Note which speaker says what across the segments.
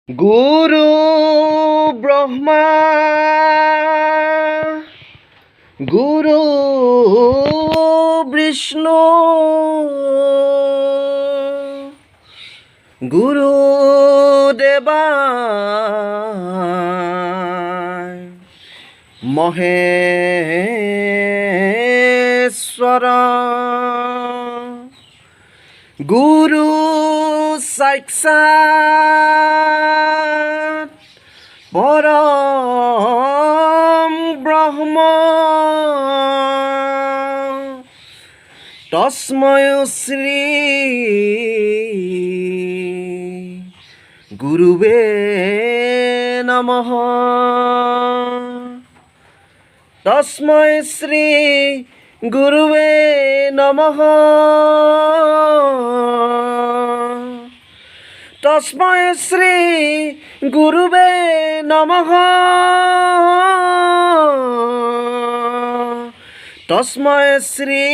Speaker 1: গুরু ব্রহ্মা গুরু বিষ্ণু গুরু দেবা মহেশ্বর গুরু সাক্ষাৎ পরম ব্রহ্ম তস্মৈ শ্রী গুরুবে নমঃ তস্মৈ শ্রী গুরুবে নমঃ তস্মৈ শ্রী গুরুবে নমঃ তস্মৈ শ্রী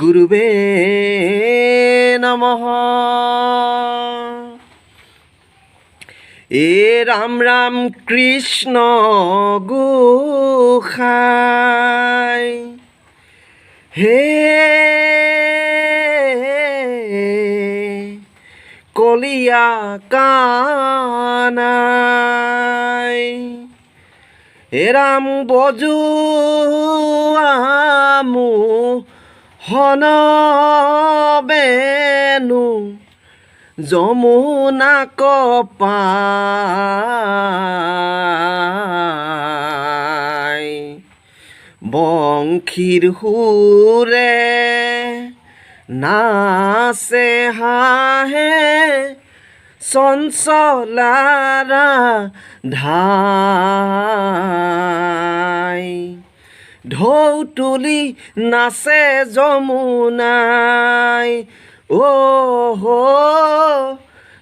Speaker 1: গুরুবে নমঃ। এ রাম রাম কৃষ্ণ গোসাই হে কলিয়া কানাই হে রাম বজু আমু হন বেনু যমুনা কপাই বংশীর সুরে নাচে হাঁহে চঞ্চলারা ধাই ঢৌ তুলি নাচে যমুনাই ও হো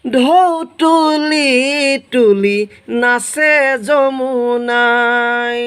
Speaker 1: ঢৌ তুলি তুলি নাচে যমুনাই।